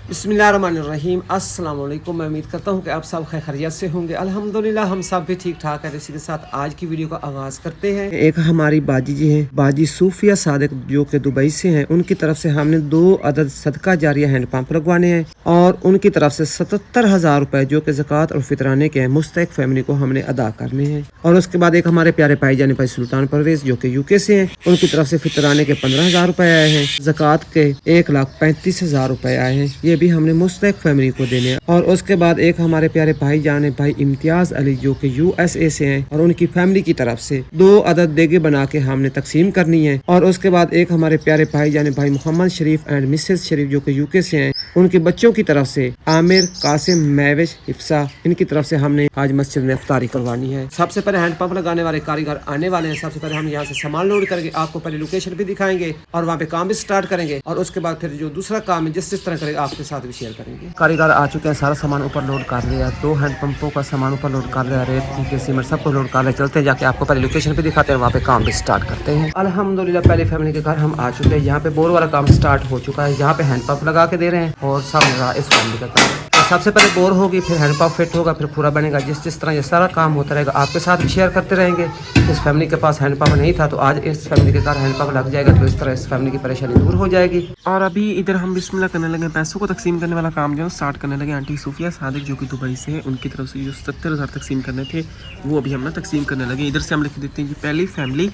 बिस्मिल्लाहिर्रहमानिर्रहीम अस्सलाम वालेकुम। मैं उम्मीद करता हूँ कि आप सब खैरियत से होंगे। अल्हम्दुलिल्लाह हम सब भी ठीक ठाक है। इसी के साथ आज की वीडियो का आगाज़ करते हैं। एक हमारी बाजी जी हैं, बाजी सूफिया सादिक, जो कि दुबई से हैं। उनकी तरफ से हमने 2 अदद सदका जारिया हैंड पंप लगवाने हैं और उनकी तरफ से 77,000 रुपए जो कि ज़कात और फितराने के हैं मुस्तहिक फैमिली को हमने अदा करने हैं। और उसके बाद एक हमारे प्यारे भाईजान भाई सुल्तान परवेज जो कि यूके से हैं, उनकी तरफ से फितराने के 15,000 रुपए आए हैं। ज़कात के 1,35,000 रुपए आए हैं। ये भी हमने मुस्तहिक फैमिली को देने हैं। और उसके बाद एक हमारे प्यारे भाईजान है भाई इम्तियाज अली जो कि USA से हैं और उनकी फैमिली की तरफ से 2 अदद देगे बना के हमने तकसीम करनी है। और उसके बाद एक हमारे प्यारे भाईजान भाई मोहम्मद शरीफ एंड मिसेस शरीफ जो कि UK से हैं, उनके बच्चों की तरफ से आमिर, कासिम, महविश, हिफ्सा, इनकी तरफ से हमने आज मस्जिद में इफ्तारी करवानी है। सबसे पहले हैंड पंप लगाने वाले कारीगर आने वाले हैं। सबसे पहले हम यहाँ से सामान लोड करके आपको पहले लोकेशन भी दिखाएंगे और वहाँ पे काम भी स्टार्ट करेंगे। और उसके बाद फिर जो दूसरा काम है जिस तरह करेगा आपके साथ भी शेयर करेंगे। कारीगर आ चुके हैं, सारा सामान ऊपर लोड कर लिया। 2 हैंड पंपों का सामान ऊपर लोड कर लिया, रेत, ईंटें, सीमेंट सबको लोड कर लिया। चलते हैं जाके आपको पहले लोकेशन पे दिखाते हैं, वहाँ पे काम भी स्टार्ट करते हैं। अल्हम्दुलिल्लाह पहले फैमिली के घर हम आ चुके हैं। यहाँ पे बोर वाला काम स्टार्ट हो चुका है। यहाँ पे हैंड पंप लगा के दे रहे हैं और सब इस फैमिली का काम। तो सबसे पहले बोर होगी, फिर हैंड पंप फिट होगा, फिर पूरा बनेगा। जिस तरह ये सारा काम होता रहेगा आपके साथ भी शेयर करते रहेंगे। इस फैमिली के पास हैंड पंप नहीं था तो आज इस फैमिली के घर हैंड पंप लग जाएगा, तो इस तरह इस फैमिली की परेशानी दूर हो जाएगी। और अभी इधर हम बिस्मिल्लाह करने लगे, पैसों को तकसीम करने वाला काम जो है स्टार्ट करने लगे। आंटी सूफिया सादिक जो कि दुबई से है, उनकी तरफ से जो 77,000 तकसीम करने थे वो अभी हम ना तकसीम करने लगे। इधर से हम लिख देते हैं जी पहली फैमिली,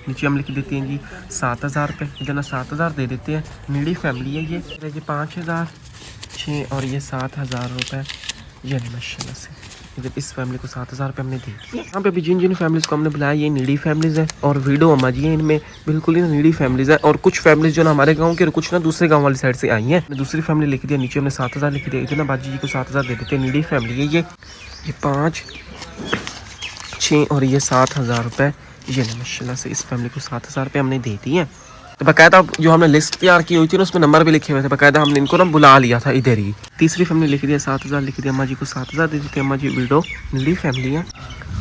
नीचे हम लिख देते हैं जी 7,000 रुपये। इधर ना 7,000 दे देते हैं, नीडी फैमिली है ये 5,000, 6 और ये 7,000 रुपये। ये माशाल्लाह से इधर इस फैमिली को 7,000 रुपये हमने दी। यहाँ पे भी जिन जिन फैमिलीज़ को हमने बुलाया ये नीडी फैमिलीज़ है और वीडो अम्मा जी है, इनमें बिल्कुल ही नीडी फैमिलीज़ है। और कुछ फैमिलीज़ जो ना हमारे गांव के और कुछ ना दूसरे गांव वाली साइड से आई हैं। दूसरी फैमिली लिख दिया, नीचे हमने 7,000 लिख दिया। इतना बाजी जी को 7,000 दे देते हैं, नीडी फैमिली है ये 5, 6 और ये 7,000 रुपये। ये माशाल्लाह से इस फैमिली को 7,000 रुपये हमने दे दिए हैं। तो बाकायदा जो हमने लिस्ट तैयार की हुई थी ना उसमें नंबर भी लिखे हुए थे, बाकायदा हमने इनको ना बुला लिया था इधर ही। तीसरी फैमिली लिख दिया 7,000 लिख दिया, अम्मा जी को 7,000 दे देते हैं। अम्मा जी विडो नीडी फैमिली है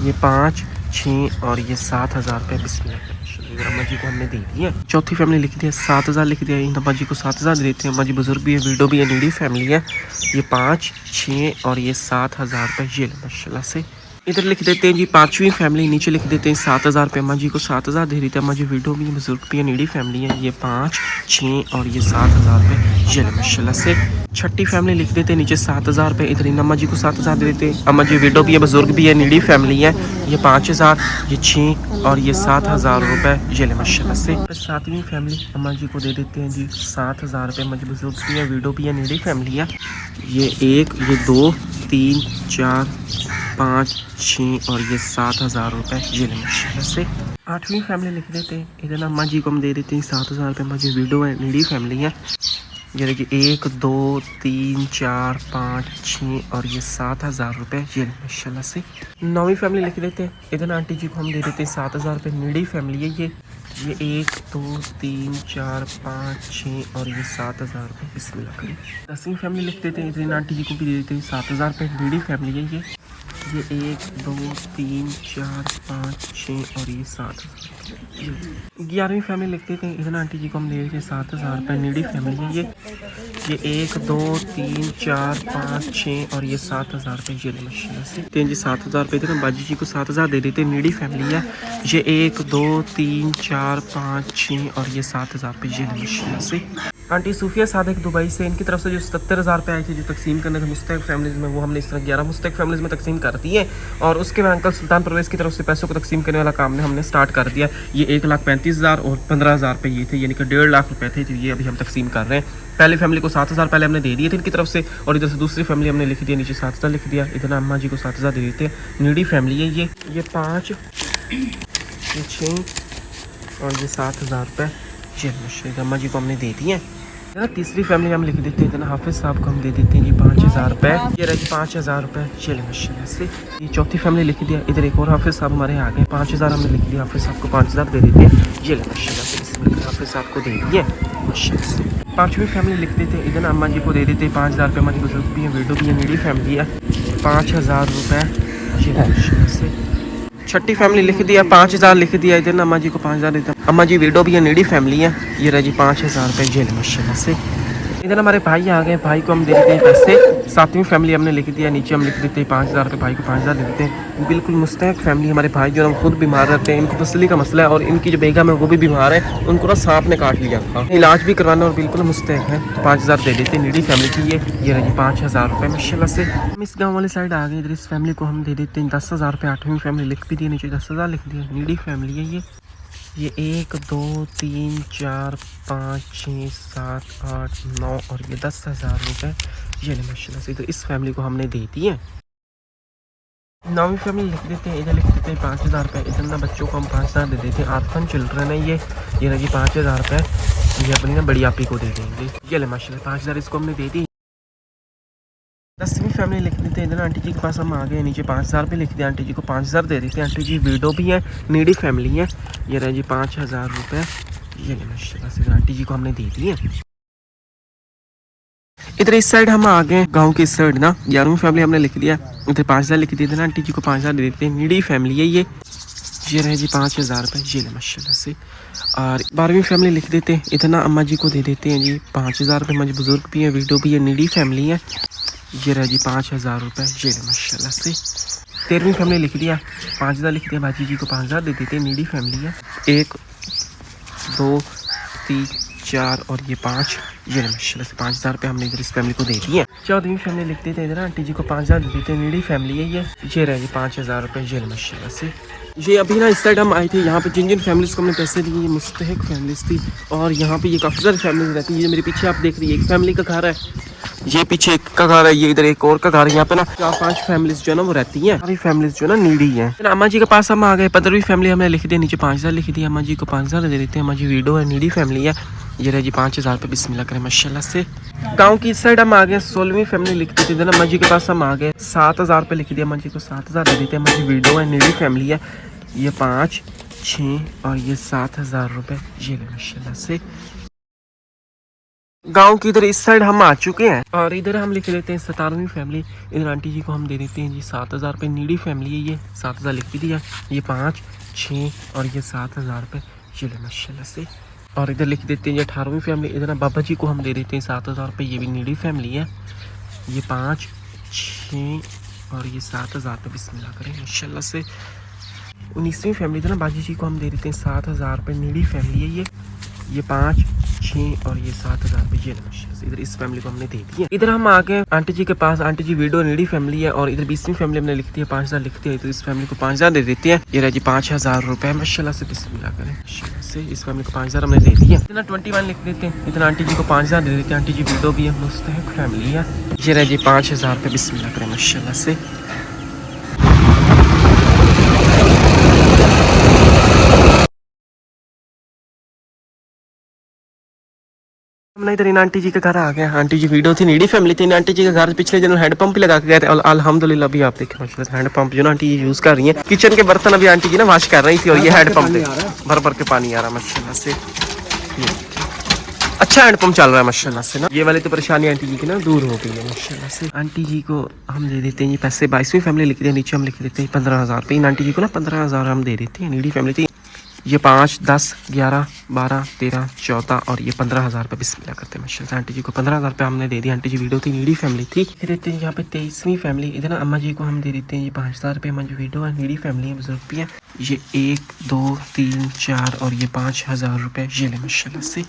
ये 5, 6 और ये 7,000 रुपये बिस्मिल्लाह अम्मा जी को हमने दे दिए। चौथी फैमिली लिख दिया 7,000 लिख दिया, अम्मा जी को 7,000 दे देते हैं। अम्मा जी बुजुर्ग भी है, विडो भी है, नीडी फैमिली है ये 5, 6 और ये 7,000 रुपये। ये माशाल्लाह से इधर लिख देते हैं जी पांचवी फैमिली, नीचे लिख देते हैं 7,000 रुपये। अम्मा जी को 7,000 दे रही थी, अम्मा जी विडो भी है, बुजुर्ग भी है, नीडी फैमिली है ये 5, 6 और ये 7,000 रुपये। ये माशाल्लाह से छठी फैमिली लिख देते हैं नीचे 7,000 रुपये। इधर अम्मा जी को 7,000 दे देते हैं, अम्मा जी विडो भी है, बुजुर्ग भी है, नीडी फैमिली है ये 5,000, ये 6 और ये 7,000 रुपये। ये माशाल्लाह से सातवीं फैमिली अम्मा जी को दे देते हैं जी 7,000 रुपये। अम्मा जी बुजुर्ग भी है, विडो भी है, नीडी फैमिली है ये 1, ये 2, 3, 4, 5, 6 और ये 7,000 रुपये। ये माशाल्लाह से आठवीं फैमिली लिख देते हैं। इधर अम्मा जी को हम दे देते हैं 7,000 रुपये। अम्मा जी विडो है, नीडी फैमिली है ये देखिए 1, 2, 3, 4, 5, 6 और ये 7,000 रुपये। ये माशाल्लाह से नौवीं फैमिली लिख देते हैं। इधर आंटी जी को हम दे देते हैं 7,000 रुपये, नीडी फैमिली है ये 1, 2, 3, 4, 5, 6 और ये 7,000 रुपये बिस्मिल्लाह करें। 10वीं फैमिली लिख देते हैं। इधर आंटी जी को भी दे देते हैं 7,000 रुपये, नीडी फैमिली है ये 1, 2, 3, 4, 5, 6 और ये 7,000। 11वीं फैमिली लिख देते हैं। इधर आंटी जी को हम दे देते हैं 7,000 रुपये, नीडी फैमिली है ये 1, 2, 3, 4, 5, 6 और ये 7,000 रुपये। ये माशाल्लाह से देते हैं जी 7,000 रुपये। इधर बाजी जी को 7,000 दे देते हैं, नीडी फैमिली है ये 1, 2, 3, 4, 5, 6 और ये 7,000 रुपये। ये माशाल्लाह से आंटी सूफिया सादिक दुबई से, इनकी तरफ से जो 77,000 रुपये आए थे जो तकसीम करने थे मुस्तहिक फैमिलीज़ में, वो हमने इस तरह 11 मुस्तहिक फैमिलीज़ में तकसीम कर दी है। और उसके बाद अंकल सुल्तान परवेज़ की तरफ से पैसों को तकसीम करने वाला काम ने हमने स्टार्ट कर दिया। ये 1,35,000 और 15,000 रुपये ये थे, यानी कि 1.5 लाख रुपये थे, तो ये अभी हम तकसीम कर रहे हैं। पहली फैमिली को 7,000 पहले हमने दे दिए थे इनकी तरफ से, और इधर से दूसरी फैमिली हमने लिख दिया, नीचे 7,000 लिख दिया। इधर अम्मा जी को 7,000 दे देते हैं, नीडी फैमिली है ये 5, ये 6 और ये 7,000 रुपये। ये माशाल्लाह अम्मा जी को हमने दे दिए। ना तीसरी फैमिली हम लिख देते हैं, हाफिज़ साहब को हम दे देते हैं जी 5,000 रुपये। ये रहे 5,000 रुपये। चले माशाल्लाह से ये चौथी फैमिली लिख दिया। इधर एक और हाफिज़ साहब हमारे आ गए, 5,000 हमने लिख दिया, हाफिज़ साहब को 5,000 दे देते हैं। ये माशाल्लाह से इसमें हाफिज़ साहब को दे दिए माशाल्लाह से। पाँचवीं फैमिली लिख देते हैं। इधर अम्मा जी को दे देते हैं 5,000 रुपये। अम्मा जी बुजुर्ग भी है, विडो भी है, नीडी फैमिली है 5,000 रुपये। ये माशाल्लाह से छठी फैमिली लिख दिया, 5,000 लिख दिया। इधर अम्मा जी को 5,000 देता, अम्मा जी विडो भी है, नीडी फैमिली है ये रही जी 5,000 रुपये। ये माशाल्लाह से इधर हमारे भाई आ गए, भाई को हम दे देते हैं पैसे। सातवीं फैमिली हमने लिख दिया, नीचे हम लिख देते हैं 5000 रुपये, भाई को 5000 दे देते हैं। बिल्कुल मुस्तैक फैमिली हमारे भाई जो हम खुद बीमार रहते हैं, इनको तसली का मसला है और इनकी जो बेगम है वो भी बीमार है, उनको ना सांप ने काट लिया था, इलाज भी करवाना और बिल्कुल मुस्तैक है। 5000 दे देते हैं, नीडी फैमिली की ये रही 5000 रुपये माशाल्लाह से। हम इस गाँव वाले साइड आ गए, इधर इस फैमिली को हम दे देते हैं 10,000 रुपये। 8वीं फैमिली लिख भी दी, नीचे 10,000 लिख दिया, नीडी फैमिली है ये 1 2 3 4 5 6 7 8 9 और ये 10,000 रुपये ये माशाल्लाह से। इधर इस फैमिली को हमने दे दिए। 9वीं फैमिली लिख देते हैं, इधर लिख देते हैं 5000 रुपये। इधर ना बच्चों को हम 5000 दे देते हैं। आर्फन चिल्ड्रन है ये ना जी 5000 रुपये ये अपनी ना बड़ी आपी को दे देंगे। ये ले माशाल्लाह 5000 इसको हमने दे दी। 10वीं फैमिली लिख देते हैं, इधर आंटी जी के पास हम आ गए, नीचे 5000 रुपये लिख दिया, आंटी जी को 5000 दे देते हैं। आंटी जी विडो भी है, नीडी फैमिली है, ये रहे जी 5000 रुपये ये माशाल्लाह से आंटी जी को हमने दे दिए। इधर इस साइड हम आ गए, गांव की इस साइड ना 11वीं फैमिली हमने लिख दिया, इधर 5000 लिख दिए थे, आंटी जी को 5000 दे देते हैं। नीडी फैमिली है ये रहे जी 5000 रुपये ये माशाल्लाह से। और 12वीं फैमिली लिख देते हैं, इधर ना अम्मा जी को दे देते हैं जी 5000 रुपये। अम्मा जी बुजुर्ग भी है, विडो भी है, नीडी फैमिली है, ये रहा जी 5000 रुपये ये माशाल्लाह से। 13वीं फैमिली लिख दिया, 5000 लिख दिया, बाजी जी को 5000 दे देते हैं, नीडी फैमिली है। 1 2 3 4 और ये 5 ये माशाल्लाह से 5000 रुपये हमने इधर इस फैमिली को दे दिए। 14वीं फैमिली लिख देते हैं, इधर आंटी जी को 5000 दे देते हैं, नीडी फैमिली है ये रहा जी 5000 रुपये ये माशाल्लाह से। ये अभी ना इस साइड हम आए थे, यहाँ पे जिन फैमिलीज़ को हमने पैसे दिए ये मुस्तहिक फैमिलीज़ थी और यहाँ पे ये काफ़ी सारी फैमिलीज रहती है। ये मेरे पीछे आप देख रही है, एक फैमिली का घर है, ये पीछे एक का घर है, ये इधर एक और का घर है। यहाँ पे ना 4-5 फैमिलीज जो है ना वो रहती हैं, सारी फैमिलीज जो है ना नीडी है। अम्मा जी के पास हम आ गए, 15वीं फैमिली हमने लिख दिया, नीचे 5000 लिख दिया, अम्मा जी को 5000 दे देते हैं। अम्मा जी विडो है, नीडी फैमिली है, ये रहे जी 5000 रुपये बिस्मिल्लाह करें माशाल्लाह से। गांव की इस साइड हम आ गए, 16वीं फैमिली लिख दी थी, अम्मा जी के पास हम आ गए, 7000 रुपये लिख दिया, अम्मा जी को 7000 दे देते हैं। अम्मा जी विडो है, नीडी फैमिली है, ये 5 6 और ये 7000 रुपये ये माशाल्लाह से। गांव की इधर इस साइड हम आ चुके हैं और इधर हम लिख देते हैं 17वीं फैमिली। इधर आंटी जी को हम दे देते हैं जी 7000 रुपये, नीडी फैमिली है, ये 7000 लिख भी दिया, ये 5 6 और ये 7000 रुपये ये माशाल्लाह से। और इधर लिख देते हैं जी 18वीं फैमिली, इधर बाबा जी को हम दे देते हैं 7000 रुपये, ये भी नीडी फैमिली है, ये 5 6 और ये 7000 रुपये बिस्मिल्लाह करें माशाल्लाह से। 19वीं फैमिली ना बाजी जी को हम दे देते हैं 7000 रुपये, नीडी फैमिली है ये 5 6 और ये 7000 रुपये ये माशाल्लाह। इधर इस फैमिली को हमने दे दिया। इधर हम आ गए आंटी जी के पास, आंटी जी विडो नीडी फैमिली है और इधर 20वीं फैमिली हमने लिख दिया, 5000 लिख दिया, इधर इस फैमिली को 5000 दे देते हैं, ये रहा जी 5000 रुपये माशाल्लाह से बिस्मिल्लाह करें माशाल्लाह से। इस फैमिली को 5000 हमने दे दिया। इतना 21 लिख देते हैं, इधर आंटी जी को 5000 दे देते हैं, आंटी जी विडो भी है, मुस्तहिक फैमिली है, ये रहा जी 5000 रुपये बिस्मिल्लाह करें माशाल्लाह से। हमने इधर इन आंटी जी के घर आ गए, आंटी जी वीडियो थी, नीडी फैमिली थी, इन आंटी जी के घर पिछले दिनों हैंड पंप लगा के गए थे और अल्हम्दुलिल्लाह भी आप देखें माशाल्लाह हैंड पंप जो ना आंटी जी यूज़ कर रही हैं। किचन के बर्तन अभी आंटी जी ना वॉश कर रही थी और ये हैंड पंप भर भर के पानी आ रहा है माशाल्लाह से। अच्छा हैंड पंप चल रहा है माशाल्लाह से ना। ये वाली तो परेशानी आंटी जी की ना दूर हो गई है माशाल्लाह से। आंटी जी को हम दे देते हैं ये पैसे, 22वीं फैमिली लिख दिया, नीचे हम लिख देते हैं 15000 रुपये। इन आंटी जी को ना 15000 हम दे देते हैं, नीडी फैमिली थी, ये 5 10 11 12 13 14 और ये 15000 रुपये बिस्मिल्लाह करते हैं माशाल्लाह। आंटी जी को 15000 रुपये हमने दे दिया, आंटी जी वीडियो थी, नीडी फैमिली थी। फिर देते हैं यहाँ पे 23वीं फैमिली, इधर ना अम्मा जी को हम दे देते हैं ये 5000 रुपये, अम्मा जी वीडियो है, नीडी फैमिली है, बुजुर्ग भी है, ये 1 2 3 4 और ये 5000 रुपये ये ले माशाल्लाह से।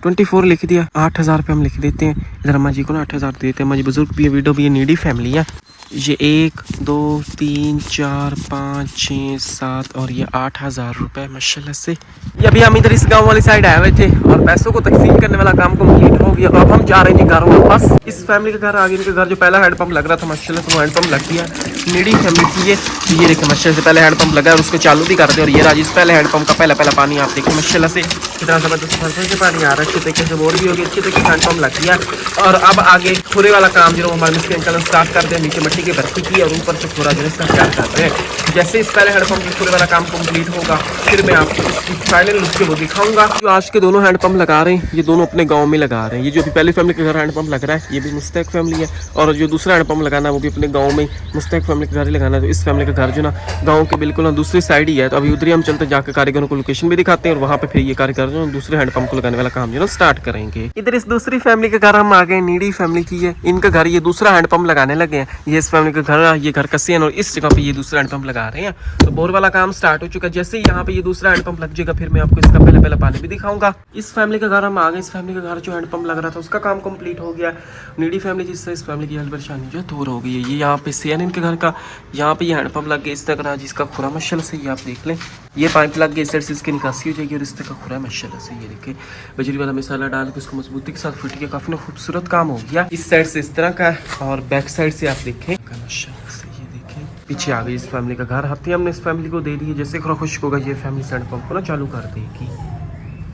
24 लिख दिया, 8000 रुपये हम लिख देते हैं, इधर अम्मा जी को ना 8000 दे देते हैं, अम्मा जी बुजुर्ग भी है, वीडियो भी है, नीडी फैमिली है, ये 1 2 3 4 5 6 7 और ये 8000 रुपये माशाल्लाह से। ये अभी हम इधर इस गांव वाली साइड आए हुए थे और पैसों को तकसीम करने वाला काम कंप्लीट हो गया। अब हम जा रहे हैं घर वापस। इस फैमिली का घर आगे, इनके घर जो पहला हैंड पंप लग रहा था माशाल्लाह से वो हैंड पंप लग गया, नीडी फैमिली की ये देखें माशाल्लाह से पहले हैंड पंप लगा और उसको चालू भी करते और ये राजिश पहले हैंड पंप का पहला पानी आप देखें माशाल्लाह से कितना ज़बरदस्त फरफर से पानी आ रहा है, अच्छे तरीके से बोर भी हो गई, अच्छे तरीके से हैंड पंप लग गया। और अब आगे खुरे वाला काम जो हमारे मिस्त्री अंकल स्टार्ट कर दिया, नीचे मिट्टी की भर्ती की और ऊपर से खुरा जो है इसका तैयार कर रहे हैं। जैसे इस पहले हैंड पंप के खुरे वाला काम कंप्लीट होगा फिर मैं आपको फाइनल लुक वो दिखाऊंगा। जो आज के दोनों हैंड पंप लगा रहे हैं ये दोनों अपने गाँव में लगा रहे हैं। ये जो अभी पहली फैमिली के घर हैंड पंप लग रहा है ये भी मुस्तैक फैमिली है और जो दूसरा हैंड पंप लगाना है वो भी अपने गाँव में मुस्तैक फैमिली के घर ही लगाना है। तो इस फैमिली का घर जो ना गाँव के बिल्कुल ना दूसरी साइड ही है, तो अभी उधर ही हम चलते जाकर कारीगरों को लोकेशन भी दिखाते हैं और वहाँ पे फिर ये कारीगर जो दूसरे हैंड पंप को लगाने वाला काम जो जो ना स्टार्ट करेंगे। इधर इस दूसरी फैमिली के घर हम आ गए, नीडी फैमिली की है। इनका घर ये दूसरा हैंडपंप लगाने लगे हैं। ये इस फैमिली का घर है, ये घर कस्सी है और इस जगह पे ये दूसरा हैंडपंप लगा रहे हैं। तो बोर वाला काम स्टार्ट हो चुका है। जैसे ही यहाँ पे ये दूसरा हैंडपंप लग जाएगा फिर मैं आपको इसका पहले पानी भी दिखाऊंगा। इस फैमिली का घर हम आ गए। इस फैमिली का घर जो हैंडपंप लग रहा था उसका काम कंप्लीट हो गया। नीडी फैमिली जिससे इस फैमिली की हल परेशानी जो दूर हो गई है। ये यहाँ पे सेन इनके घर का, यहाँ पे ये हैंडपंप लग गया इस तरह जिसका खुरा माशाल्लाह से ये आप देख लें। ये पाइप लग गया, इस साइड से इसकी निकासी हो जाएगी और इस तरह का खुरा माशाल्लाह से ये देखिए बजरी वाला मसाला डाल के उसको मजबूती के साथ फिट किया। काफी ना खूबसूरत काम हो गया। इस साइड से इस तरह का और बैक साइड से आप देखें माशाल्लाह से ये देखें। पीछे आ गई इस फैमिली का घर। हफ्ते हमने इस फैमिली को दे दी है। जैसे खुरा खुश्क होगा ये फैमिली हैंडपंप को ना चालू कर देगी।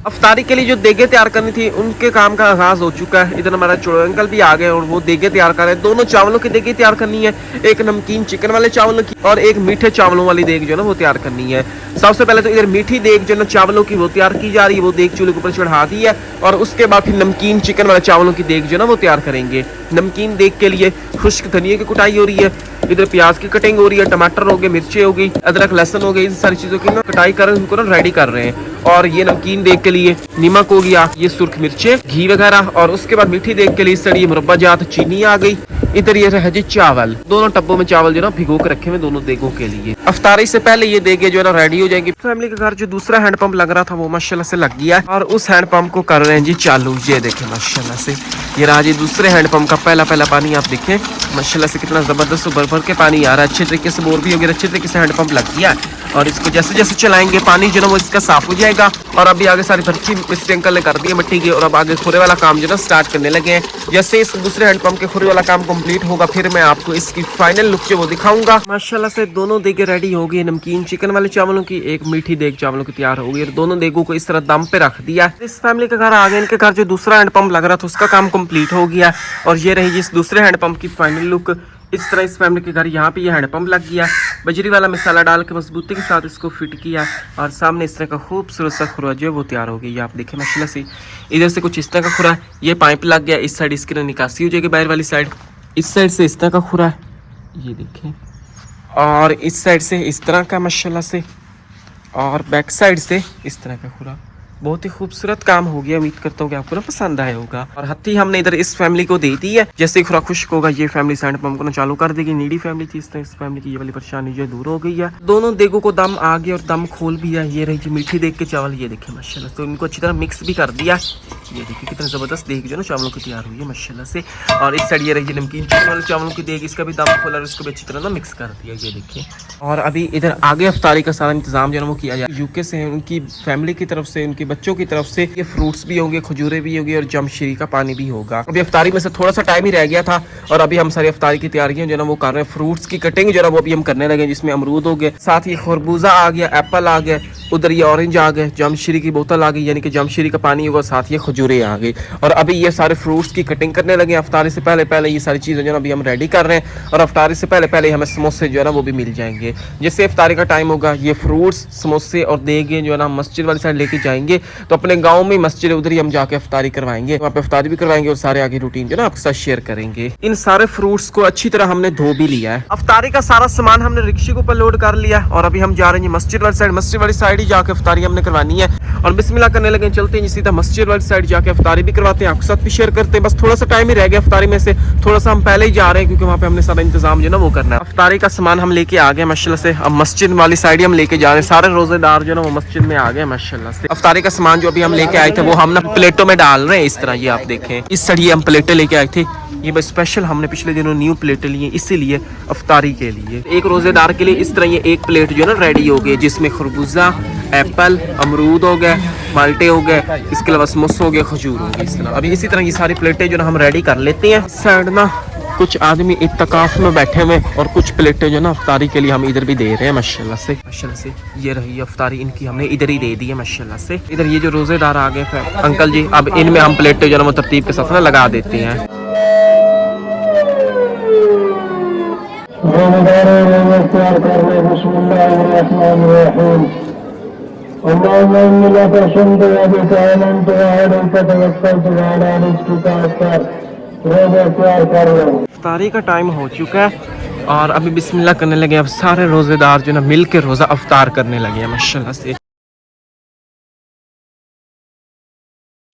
अफ्तारी के लिए जो देगे तैयार करनी थी उनके काम का आगाज हो चुका है। इधर हमारा चोड़ो अंकल भी आ गए और वो देगे तैयार कर रहे हैं। दोनों चावलों की देगे तैयार करनी है, एक नमकीन चिकन वाले चावलों की और एक मीठे चावलों वाली देग जो है ना वो तैयार करनी है। सबसे पहले तो इधर मीठी देग जो है ना चावलों की वो तैयार की जा रही है। वो देग चूल्हे के ऊपर चढ़ा दी है और उसके बाद फिर नमकीन चिकन वाले चावलों की देग जो है ना वो तैयार करेंगे। नमकीन देग के लिए खुश्क धनिया की कुटाई हो रही है, इधर प्याज की कटिंग हो रही है, टमाटर हो गए, मिर्ची हो गई, अदरक लहसुन हो गई, इन सारी चीज़ों की ना कटाई कर उनको ना रेडी कर रहे हैं। और ये नमकीन देग के लिए नमक हो गया, ये सुर्ख मिर्चे, घी वगैरह। और उसके बाद मीठी देग के लिए इस तरह ये मुरब्बा जात चीनी आ गई। इधर ये रहा जी चावल, दोनों टब्बों में चावल जो ना भिगो के रखे हुए दोनों देगों के लिए। अफ्तारी से पहले ये देगे जो है ना रेडी हो जाएंगी। फैमिली के घर जो दूसरा हैंडपंप लग रहा था वो माशाल्लाह से लग गया और उस हैंडपंप को कर रहे हैं जी चालू। ये देखें माशाल्लाह से ये रहा जी दूसरे हैंडपंप का पहला पानी। आप देखें माशाल्लाह से कितना जबरदस्त भर भर के पानी आ रहा है। अच्छे तरीके से बोर भी हो गया, अच्छे तरीके से हैंडपंप लग गया और इसको जैसे जैसे चलाएंगे पानी जो ना वो इसका साफ हो जाएगा। और अभी आगे सारी भर्ती मिस्त्री अंकल ने कर दी है मिट्टी की और अब आगे खुरे वाला काम जो ना स्टार्ट करने लगे हैं। जैसे इस दूसरे हैंडपंप के खुरे वाला काम कंप्लीट होगा फिर मैं आपको इसकी फाइनल लुक जो वो दिखाऊंगा। माशाल्लाह से दोनों देगे रेडी हो गई। नमकीन चिकन वाले चावलों की, एक मीठी देग चावलों की तैयार हो गई और दोनों देगों को इस तरह दम पे रख दिया। इस फैमिली के घर आ गए। इनके घर जो दूसरा हैंडपंप लग रहा था उसका काम कंप्लीट हो गया और ये रही इस दूसरे हैंडपंप की फाइनल लुक। इस तरह इस फैमिली के घर यहाँ पे ये हैंडपंप लग गया। बजरी वाला मसाला डाल के मजबूती के साथ इसको फिट किया और सामने इस तरह का खूबसूरत सा खुरा जो है वो तैयार हो गई। आप देखें माशाल्लाह से इधर से कुछ इस तरह का खुरा है, ये पाइप लग गया। इस साइड इसकी निकासी हो जाएगी बाहर वाली साइड। इस साइड से इस तरह का खुरा है, ये देखें, और इस साइड से इस तरह का माशाल्लाह से, और बैक साइड से इस तरह का खुरा। बहुत ही खूबसूरत काम हो गया। उम्मीद करता हूँ कि आपको ना पसंद आया होगा। और हत्ती हमने इधर इस फैमिली को दे दी है। जैसे ही खुरा खुश्क होगा ये फैमिली हैंडपंप को ना चालू कर देगी। नीडी फैमिली थी, इस तरह इस फैमिली की ये वाली परेशानी जो दूर हो गई है। दोनों देगों को दम आ गया और दम खोल भी है। ये रही जी मीठी देग के चावल, ये देखे माशाल्लाह से। तो इनको अच्छी तरह मिक्स भी कर दिया। ये देखिए कितना जबरदस्त देग जो ना चावलों की तैयार हुई है माशाल्लाह से। और इस साइड ये रही नमकीन चिकन वाले चावलों की देग, इसका भी दम खोला और इसको भी अच्छी तरह ना मिक्स कर दिया। ये देखिए और अभी इधर आगे अफ्तारी का सारा इंतजाम जो है वो किया जाए। यूके से है, उनकी फैमिली की तरफ से, उनके बच्चों की तरफ से ये फ्रूट्स भी होंगे, खजूरें भी होंगी और जमशीरी का पानी भी होगा। अभी अफ्तारी में से थोड़ा सा टाइम ही रह गया था और अभी हम सारी अफ्तारी की तैयारियां जो है वो कर रहे हैं। फ्रूट्स की कटिंग जो है वो अभी हम करने लगे, जिसमें अमरूद हो गए, साथ ही खरबूजा आ गया, एप्पल आ गया, उधर ये ऑरेंज आ गए, जमशीरी की बोतल आ गई यानी कि जमशीरी का पानी होगा, साथ ये खजूरें आ गई। और अभी ये सारे फ्रूट्स की कटिंग करने लगे। अफ्तारी से पहले ये सारी चीज़ें जो है अभी हम रेडी कर रहे हैं और अफ्तारी से पहले हमें समोसे जो है ना वो भी मिल जाएंगे। जैसे अफ्तारी का टाइम होगा ये फ्रूट्स, समोसे और देगे जो है ना मस्जिद वाली साइड लेके जाएंगे। तो अपने गाँव में मस्जिद है, उधर ही हम जाके अफ्तारी करवाएंगे, वहाँ पे अफ्तारी भी करवाएंगे और सारे आगे रूटीन जो है ना आपके साथ शेयर करेंगे। इन सारे फ्रूट्स को अच्छी तरह हमने धो भी लिया है। अफ्तारी का सारा सामान हमने रिक्शे के ऊपर लोड कर लिया और अभी हम जा रहे हैं मस्जिद वाली साइड ही जाके अफ्तारी हमने करवानी है और बिस्मिल्लाह करने लगे। चलते हैं सीधा मस्जिद वाली साइड जाके अफ्तारी भी करवाते हैं, आपके साथ भी शेयर करते हैं। बस थोड़ा सा टाइम ही रह गया अफ्तारी में से, थोड़ा सा हम पहले ही जा रहे हैं क्योंकि वहाँ पे हमने सारा इंतजाम जो है ना वो करना है। अफ्तारी का सामान हम लेके आ गए माशाल्लाह से। अब मस्जिद वाली साइड ही हम लेके जा रहे हैं। सारे रोजेदार जो है ना वो मस्जिद में आ गए माशाल्लाह से। अफ्तारी का सामान जो अभी हम लेके आए थे वो हम ना प्लेटों में डाल रहे हैं इस तरह। ये आप देखें इस सड़ी हम प्लेटें लेके आए थे। ये बस स्पेशल हमने पिछले दिनों न्यू प्लेटें ली हैं इसीलिए अफ्तारी के लिए। एक रोजेदार के लिए इस तरह ये एक प्लेट जो है ना रेडी हो गई, जिसमें खरबूजा, एप्पल, अमरूद हो गए, माल्टे हो गए, इसके अलावा समोसे हो गए, खजूर हो गई। इस तरह अभी इसी तरह ये सारी प्लेटें जो ना हम रेडी कर लेते हैं। साइड ना कुछ आदमी इत्तकाफ में बैठे हुए और कुछ प्लेटें जो ना अफ्तारी के लिए हम इधर भी दे रहे हैं माशाल्लाह से। ये रही अफ्तारी इनकी हमने इधर ही दे दी है माशाल्लाह से। इधर ये जो रोजेदार आ गए अंकल जी, अब इनमें हम प्लेटें जो ना वो तरतीब के साथ ना लगा देते हैं। इफ्तारी का टाइम हो चुका है और अभी बिस्मिल्लाह करने लगे। अब सारे रोजेदार जो ना मिल के रोजा अफ्तार करने लगे हैं माशाल्लाह से।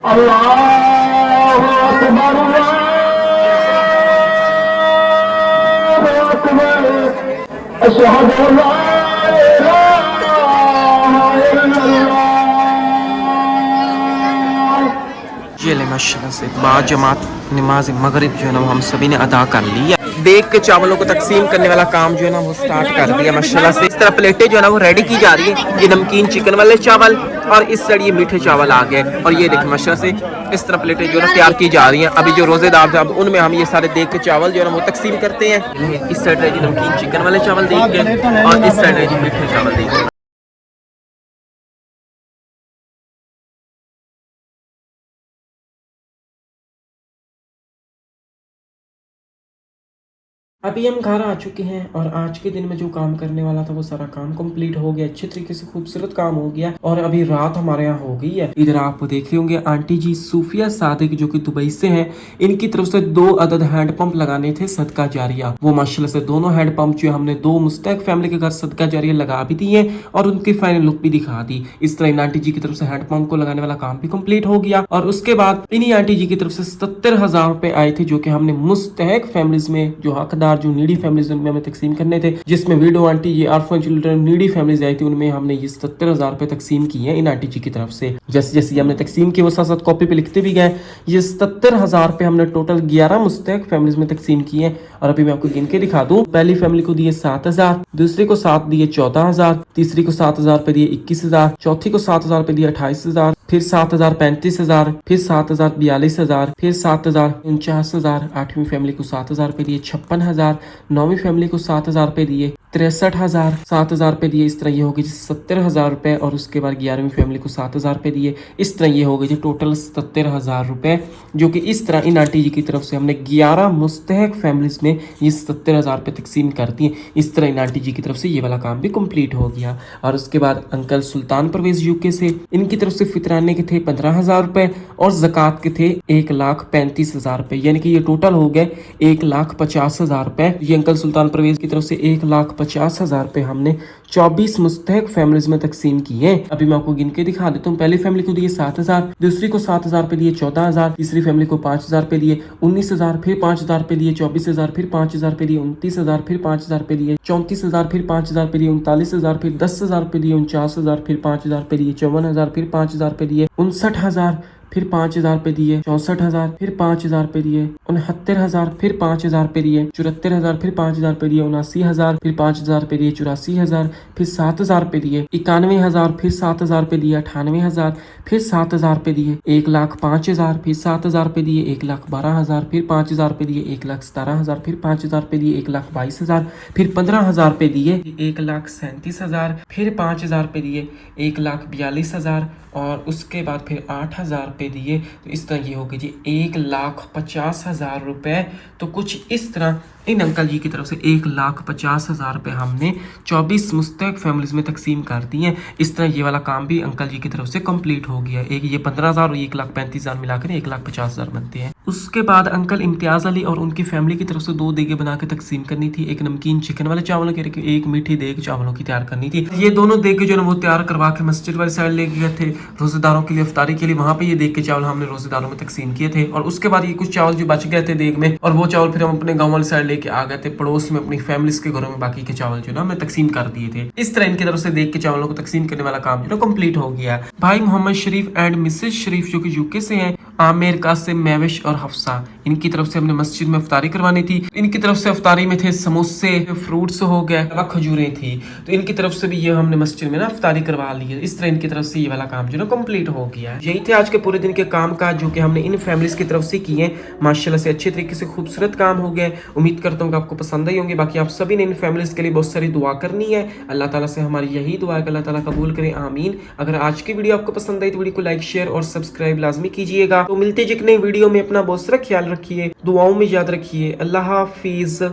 ये ले माशाल्लाह से बाद जमात नमाज मगरिब जो है ना वो हम सभी ने अदा कर ली है। देख के चावलों को तकसीम करने वाला काम जो है ना वो स्टार्ट कर दिया माशाल्लाह से। इस तरह प्लेटें जो है ना वो रेडी की जा रही है। ये नमकीन चिकन वाले चावल और इस साइड ये मीठे चावल आ गए और ये देखिए माशाल्लाह से इस तरह प्लेटें जो है ना तैयार की जा रही हैं। अभी जो रोजेदार थे उनमें हम ये सारे देख के चावल जो है ना वो तकसीम करते हैं। इस साइड है जी नमकीन चिकन वाले चावल देख के और इस साइड है जी मीठे चावल देख के। अभी हम घर आ चुके हैं और आज के दिन में जो काम करने वाला था वो सारा काम कंप्लीट हो गया। अच्छे तरीके से खूबसूरत काम हो गया और अभी रात हमारे यहाँ हो गई है। इधर आप देख रहे होंगे आंटी जी सूफिया सादिक जो कि दुबई से हैं, इनकी तरफ से 2 अदद हैंड पंप लगाने थे सदका जारिया। वो माशाल्लाह से दोनों हैंड पंप जो हमने 2 मुस्तैक फैमिली के घर सदका जारिया लगा भी दिए और उनकी फाइनल लुक भी दिखा दी। इस तरह इन आंटी जी की तरफ से हैंड पंप को लगाने वाला काम भी कम्प्लीट हो गया और उसके बाद इन्हीं आंटी जी की तरफ से 70,000 रुपए आए थे जो कि हमने मुस्तैक फैमिलीज में जो हकदार जो नीडी फैमिलीज उनमें हमें तकसीम करने थे, जिसमें विडो आंटी ये ऑर्फन चिल्ड्रन नीडी फैमिलीज आई थी, उनमें हमने ये 70,000 रुपए तकसीम किए हैं इन आंटी जी की तरफ से। जैसे जैसे हमने तकसीम किए वो साथ साथ कॉपी पे लिखते भी गए। ये 70,000 रुपए हमने टोटल 11 मुस्तैक फैमिलीज में तकसीम किए हैं और अभी मैं आपको गिन के दिखा दूं। पहली फैमिली को दिए 7,000, दूसरी को 7 दिए 14,000, तीसरी को 7,000 रुपए दिए 21,000, चौथी को 7,000 रुपए दिए 28,000, फिर 7,000 35,000, फिर 7,000 42,000, फिर 7,000 49,000, 8वीं फैमिली को 7,000 रुपए दिए 56,000, 9वीं फैमिली को 7,000 रुपए दिए 63,000, 7,000 रुपए दिए। इस तरह ये हो गई 70,000 रुपए और उसके बाद 11वीं फैमिली को 7,000 रुपए दिए। इस तरह ये हो गई टोटल 70,000 रुपए, जो कि इस तरह इन आंटी जी की तरफ से हमने 11 मुस्तहक फैमिलीज में ये 70,000 रुपए तकसीम कर दिए। इस तरह इन आंटी जी की तरफ से ये वाला काम भी कंप्लीट हो गया। और उसके बाद अंकल सुल्तान परवेज यूके से, इनकी तरफ से फितराने के थे 15,000 रुपए और ज़कात के थे 1,35,000 रुपए, यानी कि ये टोटल हो गए 1,50,000 रुपए। ये अंकल सुल्तान परवेज की तरफ से 1,50,000 रुपए हमने 24 मुस्तहक फैमिलीज में तकसीम किए। अभी मैं आपको गिन के दिखा देता हूँ। पहली फैमिली को दिए 7,000, दूसरी को 7,000 रुपए दिए 14,000, तीसरी फैमिली को 5,000 रुपए दिए 19,000, फिर 5,000 रुपए दिए 24,000, फिर 5,000 रुपए दिए 29,000, फिर 5,000 रुपए दिए 34,000, फिर 5,000 रुपए दिए 39,000, फिर 10,000 रुपए दिए 49,000, फिर 5,000 रुपए दिए 54,000, फिर 5,000 रुपए दिए 59,000, फिर 5,000 रुपए दिए 64,000, फिर 5,000 रुपए दिए 69,000, फिर 5,000 रुपए दिए 74,000, फिर 5,000 रुपए दिए 79,000, फिर 5,000 रुपए दिए 84,000, फिर 7,000 रुपए दिए 91,000, फिर 7,000 रुपए दिए 98,000, फिर 7,000 रुपए दिए 1,05,000, फिर 7,000 रुपए दिए 1,12,000, फिर 5,000 रुपए दिए 1,17,000, फिर 5,000 रुपए दिए 1,22,000, फिर 15,000 रुपए दिए 1,37,000, फिर 5,000 रुपए दिए 1,42,000 और उसके बाद फिर 8,000 रुपए दिए। तो इस तरह ये हो गई जी 1,50,000 रुपए। तो कुछ इस तरह इन अंकल जी की तरफ से 1,50,000 रुपए हमने 24 मुस्तहक फैमिलीज में तकसीम कर दी हैं। इस तरह ये वाला काम भी अंकल जी की तरफ से कंप्लीट हो गया। एक ये 15,000 और 1,35,000 मिलाकर 1,50,000 बनते हैं। उसके बाद अंकल इम्तियाज अली और उनकी फैमिली की तरफ से 2 देगे बना के तकसीम करनी थी। एक नमकीन चिकन वाले चावलों की, एक मीठी देग चावलों की तैयार करनी थी। ये दोनों देगे जो है वो तैयार करवा के मस्जिद वाली साइड ले गए थे रोजेदारों के लिए इफ्तारी के लिए। वहां पे ये देग के चावल हमने रोजेदारों में तकसीम किए थे और उसके बाद ये कुछ चावल जो बच गए थे देग में और वो चावल फिर हम अपने गाँव वाली साइड लेके आ गए थे पड़ोस में अपनी फैमिलीज के घरों में। बाकी के चावल जो ना हमने तकसीम कर दिए थे। इस तरह इनकी तरफ से देग के चावलों को तकसीम करने वाला काम जो ना कंप्लीट हो गया। भाई मोहम्मद शरीफ एंड मिसेज शरीफ जो कि यूके से हैं, आमिर, कासिम, महविश और हफ्सा, इनकी तरफ से हमने मस्जिद में इफ्तारी करवानी थी। इनकी तरफ से इफ्तारी में थे समोसे, फ्रूट्स हो गए, खजूरें थी, तो इनकी तरफ से भी ये हमने मस्जिद में ना इफ्तारी करवा ली है। इस तरह इनकी तरफ से ये वाला काम जो ना कंप्लीट हो गया। यही थे आज के पूरे दिन के काम काज जो कि हमने इन फैमिलीज की तरफ से किए। माशाल्लाह से अच्छे तरीके से खूबसूरत काम हो गए। उम्मीद करता हूँ कि आपको पसंद आई होंगे। बाकी आप सभी ने इन फैमिलीज के लिए बहुत सारी दुआ करनी है। अल्लाह ताला से हमारी यही दुआ है कि अल्लाह ताला कबूल करे, आमीन। अगर आज की वीडियो आपको पसंद आई तो वीडियो को लाइक, शेयर और सब्सक्राइब लाजमी कीजिएगा। तो मिलते हैं एक नई वीडियो में। अपना बहुत सारा ख्याल रखिए, दुआओं में याद रखिए। अल्लाह हाफिज।